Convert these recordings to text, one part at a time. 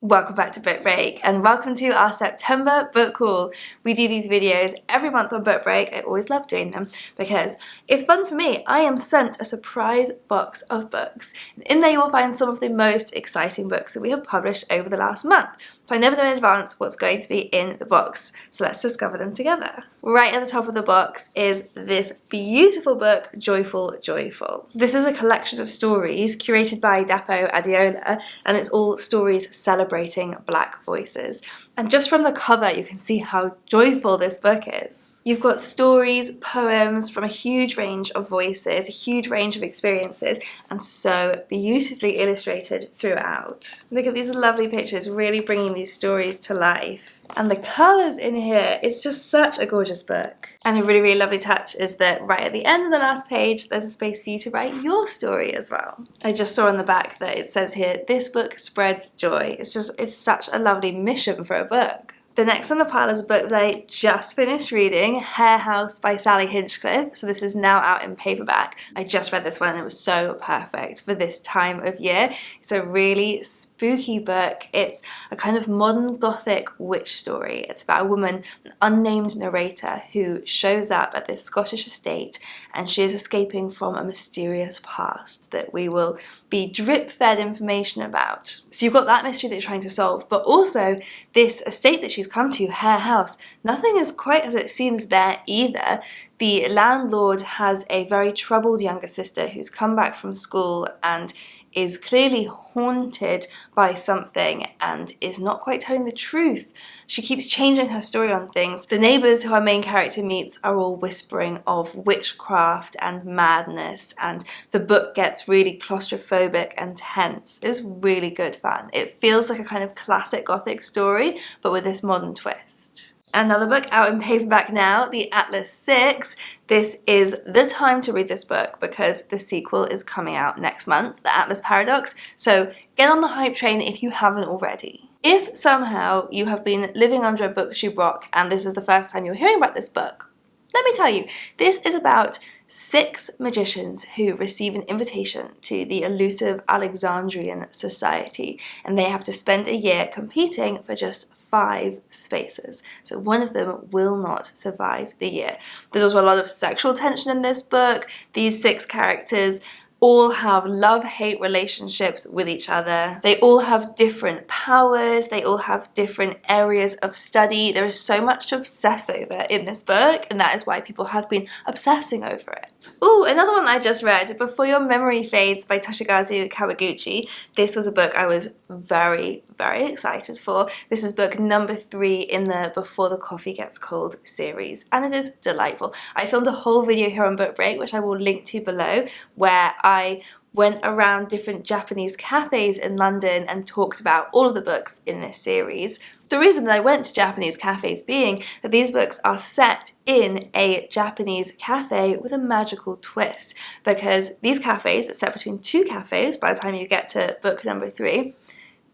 Welcome back to Book Break and welcome to our September book haul. We do these videos every month on Book Break. I always love doing them because it's fun for me. I am sent a surprise box of books. In there you will find some of the most exciting books that we have published over the last month. So I never know in advance what's going to be in the box. So let's discover them together. Right at the top of the box is this beautiful book, Joyful, Joyful. This is a collection of stories curated by Dapo Adiola, and it's all stories celebrating Black voices. And just from the cover you can see how joyful this book is. You've got stories, poems from a huge range of voices, a huge range of experiences, and so beautifully illustrated throughout. Look at these lovely pictures, really bringing these stories to life. And the colours in here, it's just such a gorgeous book. And a really, really lovely touch is that right at the end of the last page, there's a space for you to write your story as well. I just saw on the back that it says here, this book spreads joy. It's such a lovely mission for a book. The next on the pile is a book that I just finished reading, Hare House by Sally Hinchcliffe. So this is now out in paperback. I just read this one and it was so perfect for this time of year. It's a really spooky book. It's a kind of modern gothic witch story. It's about a woman, an unnamed narrator, who shows up at this Scottish estate and she is escaping from a mysterious past that we will be drip-fed information about. So you've got that mystery that you're trying to solve, but also this estate that she's come to, Hare House, nothing is quite as it seems there either. The landlord has a very troubled younger sister who's come back from school and is clearly haunted by something and is not quite telling the truth. She keeps changing her story on things. The neighbours who our main character meets are all whispering of witchcraft and madness, and the book gets really claustrophobic and tense. It's really good fun. It feels like a kind of classic gothic story, but with this modern twist. Another book out in paperback now, The Atlas 6. This is the time to read this book because the sequel is coming out next month, The Atlas Paradox, so get on the hype train if you haven't already. If somehow you have been living under a booktube rock and this is the first time you're hearing about this book, let me tell you, this is about 6 magicians who receive an invitation to the elusive Alexandrian society, and they have to spend a year competing for just 5 spaces. So one of them will not survive the year. There's also a lot of sexual tension in this book. These 6 characters all have love-hate relationships with each other. They all have different powers. They all have different areas of study. There is so much to obsess over in this book, and that is why people have been obsessing over it. Ooh, another one I just read, Before Your Memory Fades by Toshigazu Kawaguchi. This was a book I was very, very excited for. This is book number 3 in the Before the Coffee Gets Cold series, and it is delightful. I filmed a whole video here on Book Break, which I will link to below, where I went around different Japanese cafes in London and talked about all of the books in this series. The reason that I went to Japanese cafes being that these books are set in a Japanese cafe with a magical twist, because these cafes are set between 2 cafes by the time you get to book number 3.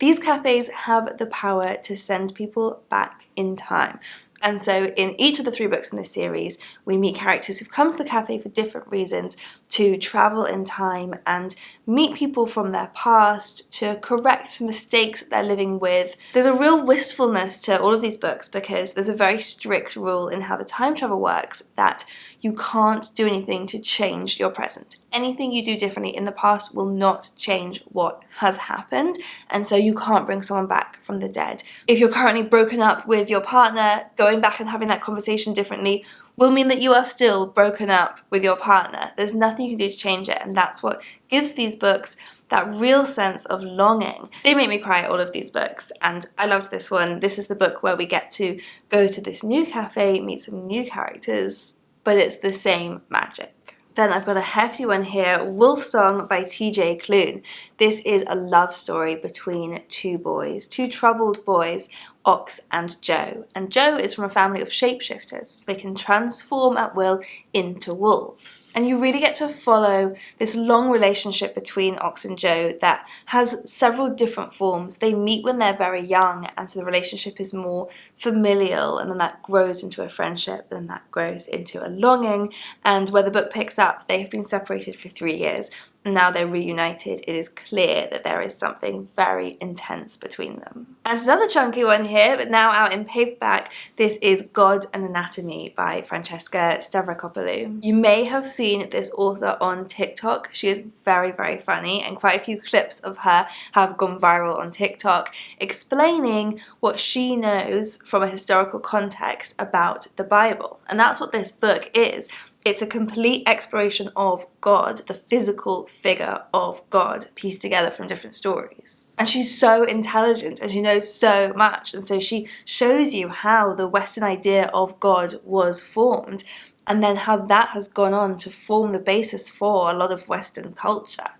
These cafes have the power to send people back in time. And so in each of the 3 books in this series, we meet characters who've come to the cafe for different reasons to travel in time and meet people from their past to correct mistakes that they're living with. There's a real wistfulness to all of these books because there's a very strict rule in how the time travel works that you can't do anything to change your present. Anything you do differently in the past will not change what has happened, and so you can't bring someone back from the dead. If you're currently broken up with your partner, going back and having that conversation differently will mean that you are still broken up with your partner. There's nothing you can do to change it, and that's what gives these books that real sense of longing. They make me cry, all of these books, and I loved this one. This is the book where we get to go to this new cafe, meet some new characters, but it's the same magic. Then I've got a hefty one here, Wolf Song by T.J. Clune. This is a love story between 2 boys, 2 troubled boys, Ox and Joe. And Joe is from a family of shapeshifters, so they can transform at will into wolves. And you really get to follow this long relationship between Ox and Joe that has several different forms. They meet when they're very young, and so the relationship is more familial, and then that grows into a friendship, and then that grows into a longing. And where the book picks up, they have been separated for 3 years. Now they're reunited, it is clear that there is something very intense between them. And another chunky one here, but now out in paperback, this is God and Anatomy by Francesca Stavrocopaloo. You may have seen this author on TikTok. She is very, very funny, and quite a few clips of her have gone viral on TikTok explaining what she knows from a historical context about the Bible. And that's what this book is. It's a complete exploration of God, the physical figure of God, pieced together from different stories. And she's so intelligent and she knows so much. And so she shows you how the Western idea of God was formed and then how that has gone on to form the basis for a lot of Western culture.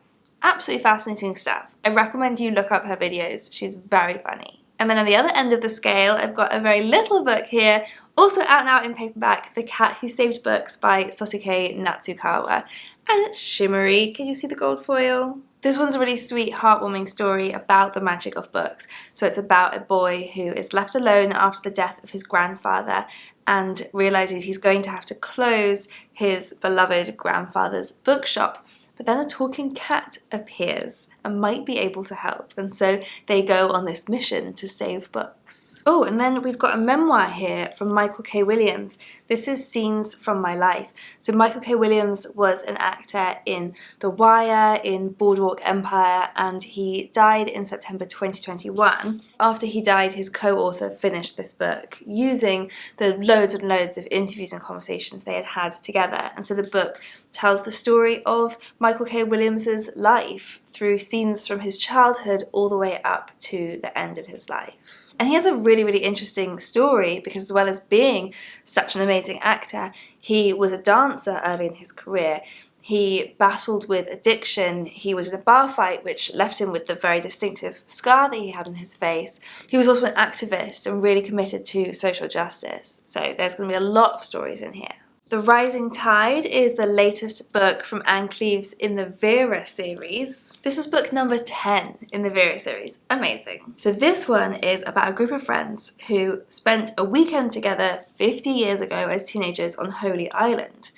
Absolutely fascinating stuff. I recommend you look up her videos. She's very funny. And then on the other end of the scale, I've got a very little book here, also out now in paperback, The Cat Who Saved Books by Sosuke Natsukawa. And it's shimmery. Can you see the gold foil? This one's a really sweet, heartwarming story about the magic of books. So it's about a boy who is left alone after the death of his grandfather and realizes he's going to have to close his beloved grandfather's bookshop. But then a talking cat appears and might be able to help, and so they go on this mission to save books. Oh, and then we've got a memoir here from Michael K. Williams. This is Scenes from My Life. So Michael K. Williams was an actor in The Wire, in Boardwalk Empire, and he died in September 2021. After he died, his co-author finished this book using the loads and loads of interviews and conversations they had had together. And so the book tells the story of Michael K. Williams's life through scenes from his childhood all the way up to the end of his life. And he has a really, really interesting story because as well as being such an amazing actor, he was a dancer early in his career. He battled with addiction. He was in a bar fight which left him with the very distinctive scar that he had on his face. He was also an activist and really committed to social justice. So there's going to be a lot of stories in here. The Rising Tide is the latest book from Anne Cleeves in the Vera series. This is book number 10 in the Vera series. Amazing. So this one is about a group of friends who spent a weekend together 50 years ago as teenagers on Holy Island.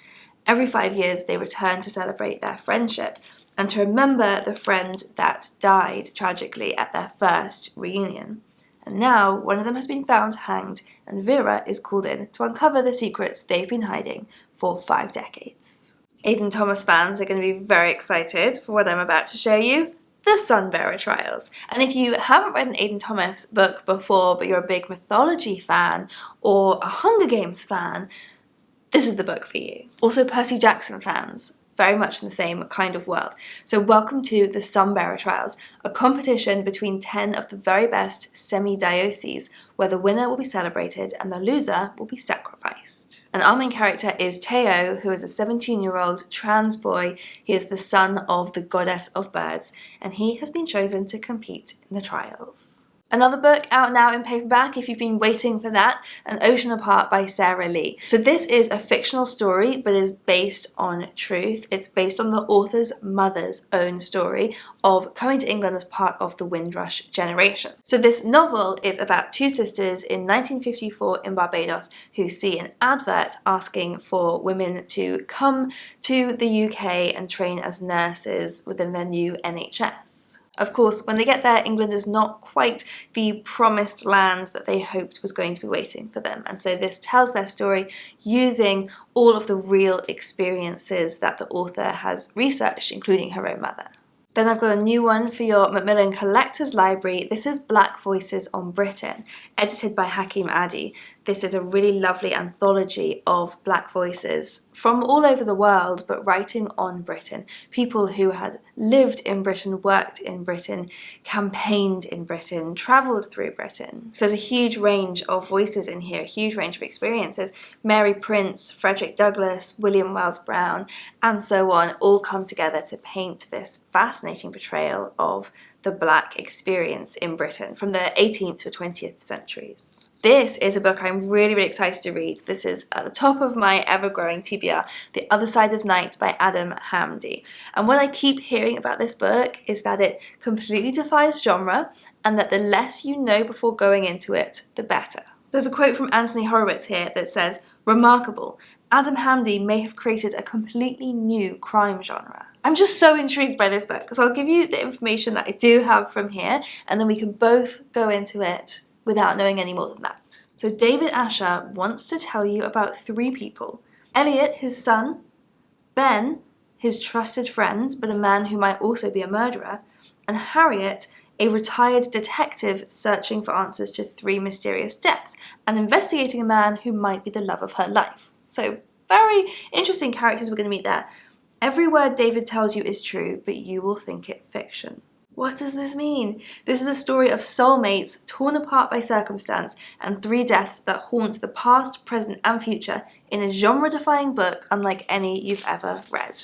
Every 5 years they return to celebrate their friendship and to remember the friend that died tragically at their first reunion. And now one of them has been found hanged and Vera is called in to uncover the secrets they've been hiding for 5 decades. Aidan Thomas fans are going to be very excited for what I'm about to show you, the Sunbearer Trials. And if you haven't read an Aidan Thomas book before but you're a big mythology fan or a Hunger Games fan, this is the book for you. Also Percy Jackson fans, very much in the same kind of world. So welcome to the Sunbearer Trials, a competition between 10 of the very best semi-dioceses where the winner will be celebrated and the loser will be sacrificed. And our main character is Teo, who is a 17-year-old trans boy. He is the son of the goddess of birds and he has been chosen to compete in the trials. Another book out now in paperback, if you've been waiting for that, An Ocean Apart by Sarah Lee. So this is a fictional story, but is based on truth. It's based on the author's mother's own story of coming to England as part of the Windrush generation. So this novel is about 2 sisters in 1954 in Barbados who see an advert asking for women to come to the UK and train as nurses within their new NHS. Of course, when they get there, England is not quite the promised land that they hoped was going to be waiting for them. And so this tells their story using all of the real experiences that the author has researched, including her own mother. Then I've got a new one for your Macmillan Collector's Library. This is Black Voices on Britain, edited by Hakim Addy. This is a really lovely anthology of Black voices from all over the world, but writing on Britain. People who had lived in Britain, worked in Britain, campaigned in Britain, travelled through Britain. So there's a huge range of voices in here, a huge range of experiences. Mary Prince, Frederick Douglass, William Wells Brown, and so on, all come together to paint this fascinating portrayal of the Black experience in Britain from the 18th to 20th centuries. This is a book I'm really, really excited to read. This is at the top of my ever-growing TBR, The Other Side of Night by Adam Hamdy. And what I keep hearing about this book is that it completely defies genre and that the less you know before going into it, the better. There's a quote from Anthony Horowitz here that says, "Remarkable, Adam Hamdy may have created a completely new crime genre." I'm just so intrigued by this book, so I'll give you the information that I do have from here, and then we can both go into it without knowing any more than that. So David Asher wants to tell you about 3 people. Elliot, his son, Ben, his trusted friend, but a man who might also be a murderer, and Harriet, a retired detective searching for answers to 3 mysterious deaths and investigating a man who might be the love of her life. So very interesting characters we're going to meet there. Every word David tells you is true, but you will think it fiction. What does this mean? This is a story of soulmates torn apart by circumstance and 3 deaths that haunt the past, present, and future in a genre-defying book unlike any you've ever read.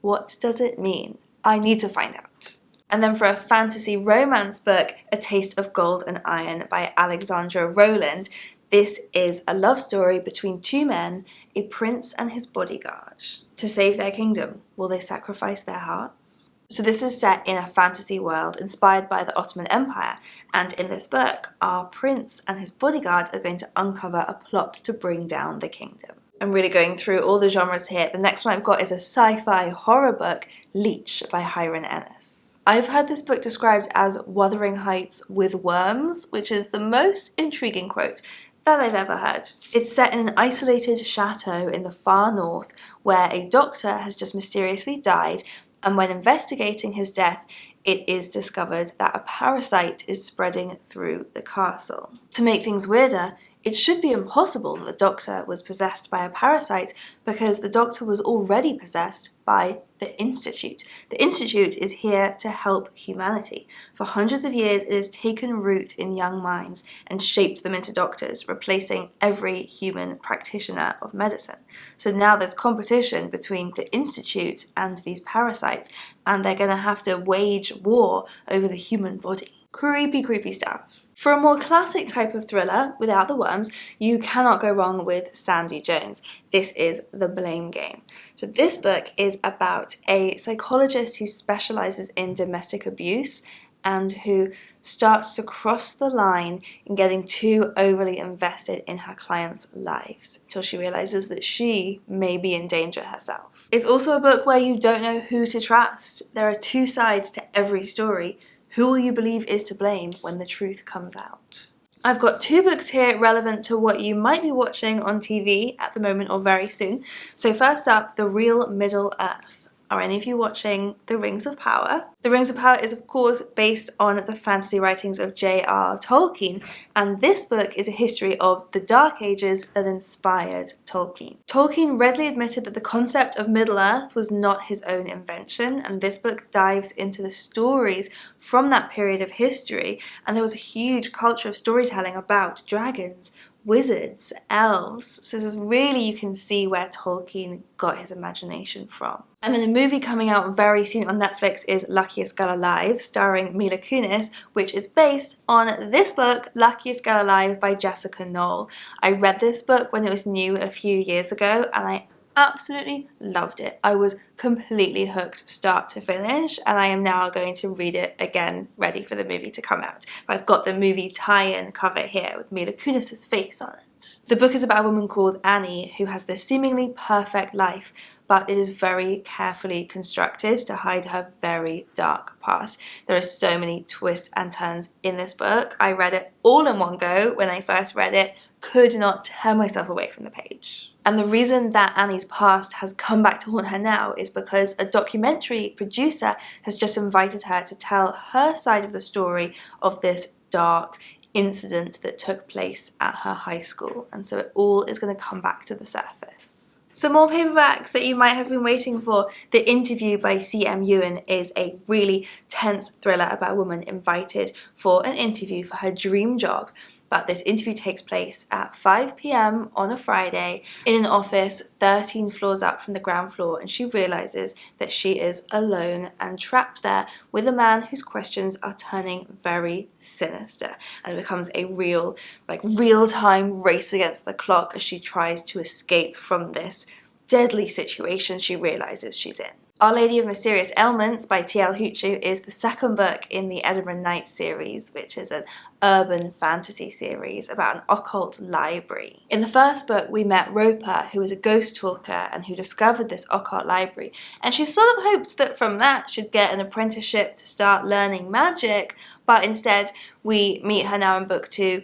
What does it mean? I need to find out. And then for a fantasy romance book, A Taste of Gold and Iron by Alexandra Roland. This is a love story between 2 men, a prince and his bodyguard. To save their kingdom, will they sacrifice their hearts? So this is set in a fantasy world inspired by the Ottoman Empire, and in this book, our prince and his bodyguard are going to uncover a plot to bring down the kingdom. I'm really going through all the genres here. The next one I've got is a sci-fi horror book, Leech by Hiron Ennis. I've heard this book described as Wuthering Heights with worms, which is the most intriguing quote that I've ever heard. It's set in an isolated chateau in the far north where a doctor has just mysteriously died, and when investigating his death, it is discovered that a parasite is spreading through the castle. To make things weirder, it should be impossible that the doctor was possessed by a parasite because the doctor was already possessed by the Institute. The Institute is here to help humanity. For hundreds of years, it has taken root in young minds and shaped them into doctors, replacing every human practitioner of medicine. So now there's competition between the Institute and these parasites, and they're going to have to wage war over the human body. Creepy, creepy stuff. For a more classic type of thriller, without the worms, you cannot go wrong with Sandy Jones. This is The Blame Game. So this book is about a psychologist who specializes in domestic abuse and who starts to cross the line in getting too overly invested in her clients' lives till she realizes that she may be in danger herself. It's also a book where you don't know who to trust. There are 2 sides to every story. Who will you believe is to blame when the truth comes out? I've got 2 books here relevant to what you might be watching on TV at the moment or very soon. So first up, The Real Middle Earth. Are any of you watching The Rings of Power? The Rings of Power is of course based on the fantasy writings of J.R. Tolkien, and this book is a history of the Dark Ages that inspired Tolkien. Tolkien readily admitted that the concept of Middle-earth was not his own invention, and this book dives into the stories from that period of history, and there was a huge culture of storytelling about dragons, wizards, elves. So this is really, you can see where Tolkien got his imagination from. And then a movie coming out very soon on Netflix is Luckiest Girl Alive, starring Mila Kunis, which is based on this book, Luckiest Girl Alive by Jessica Knoll. I read this book when it was new a few years ago, and I absolutely loved it. I was completely hooked start to finish, and I am now going to read it again, ready for the movie to come out. I've got the movie tie-in cover here with Mila Kunis' face on it. The book is about a woman called Annie who has this seemingly perfect life, but it is very carefully constructed to hide her very dark past. There are so many twists and turns in this book. I read it all in one go when I first read it, could not tear myself away from the page. And the reason that Annie's past has come back to haunt her now is because a documentary producer has just invited her to tell her side of the story of this dark incident that took place at her high school. And so it all is going to come back to the surface. Some more paperbacks that you might have been waiting for. The Interview by Cmuin is a really tense thriller about a woman invited for an interview for her dream job. But this interview takes place at 5 p.m. on a Friday in an office 13 floors up from the ground floor, and she realizes that she is alone and trapped there with a man whose questions are turning very sinister, and it becomes a real-time race against the clock as she tries to escape from this deadly situation she realizes she's in. Our Lady of Mysterious Ailments by T.L. Huchu is the second book in the Edinburgh Nights series, which is an urban fantasy series about an occult library. In the first book, we met Roper, who was a ghost talker and who discovered this occult library, and she sort of hoped that from that she'd get an apprenticeship to start learning magic, but instead we meet her now in book 2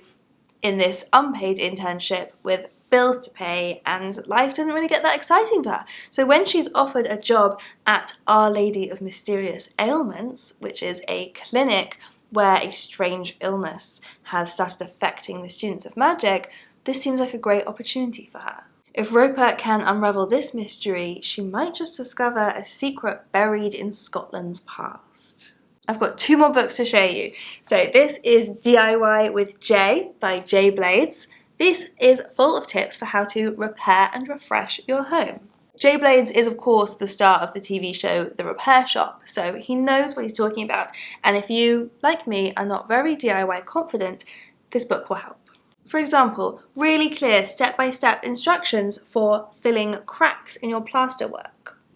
in this unpaid internship with bills to pay, and life didn't really get that exciting for her. So when she's offered a job at Our Lady of Mysterious Ailments, which is a clinic where a strange illness has started affecting the students of magic, this seems like a great opportunity for her. If Roper can unravel this mystery, she might just discover a secret buried in Scotland's past. I've got 2 more books to show you. So this is DIY with J by J Blades. This is full of tips for how to repair and refresh your home. J Blades is of course the star of the TV show The Repair Shop, so he knows what he's talking about, and if you, like me, are not very DIY confident, this book will help. For example, really clear step-by-step instructions for filling cracks in your plasterwork.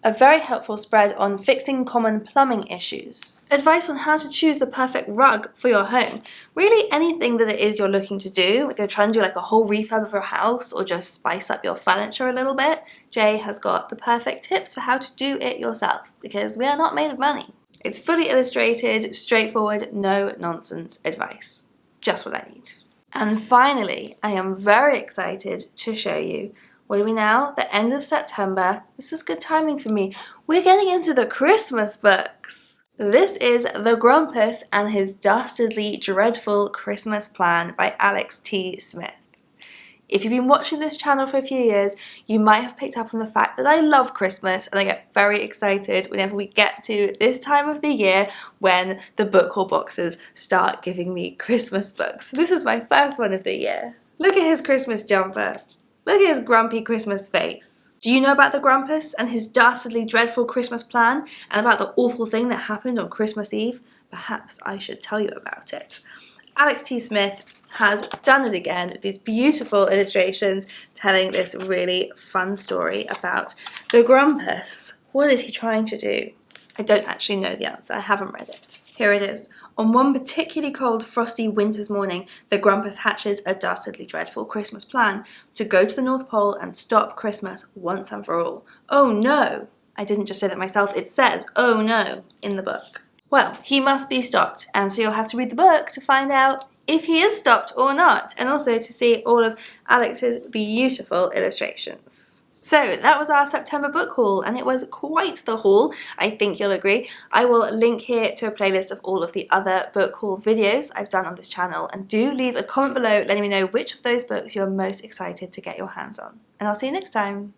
A very helpful spread on fixing common plumbing issues. Advice on how to choose the perfect rug for your home. Really anything that it is you're looking to do, if you're trying to do like a whole refurb of your house or just spice up your furniture a little bit, Jay has got the perfect tips for how to do it yourself, because we are not made of money. It's fully illustrated, straightforward, no nonsense advice. Just what I need. And finally, I am very excited to show you, what are we now? The end of September. This is good timing for me. We're getting into the Christmas books. This is The Grumpus and His Dastardly Dreadful Christmas Plan by Alex T. Smith. If you've been watching this channel for a few years, you might have picked up on the fact that I love Christmas and I get very excited whenever we get to this time of the year when the book haul boxes start giving me Christmas books. This is my first one of the year. Look at his Christmas jumper. Look at his grumpy Christmas face. Do you know about the Grumpus and his dastardly dreadful Christmas plan and about the awful thing that happened on Christmas Eve? Perhaps I should tell you about it. Alex T. Smith has done it again with these beautiful illustrations telling this really fun story about the Grumpus. What is he trying to do? I don't actually know the answer. I haven't read it. Here it is. On one particularly cold, frosty winter's morning, the Grumpus hatches a dastardly dreadful Christmas plan to go to the North Pole and stop Christmas once and for all. Oh no! I didn't just say that myself, it says, oh no, in the book. Well, he must be stopped, and so you'll have to read the book to find out if he is stopped or not, and also to see all of Alex's beautiful illustrations. So that was our September book haul, and it was quite the haul, I think you'll agree. I will link here to a playlist of all of the other book haul videos I've done on this channel, and do leave a comment below letting me know which of those books you're most excited to get your hands on. And I'll see you next time.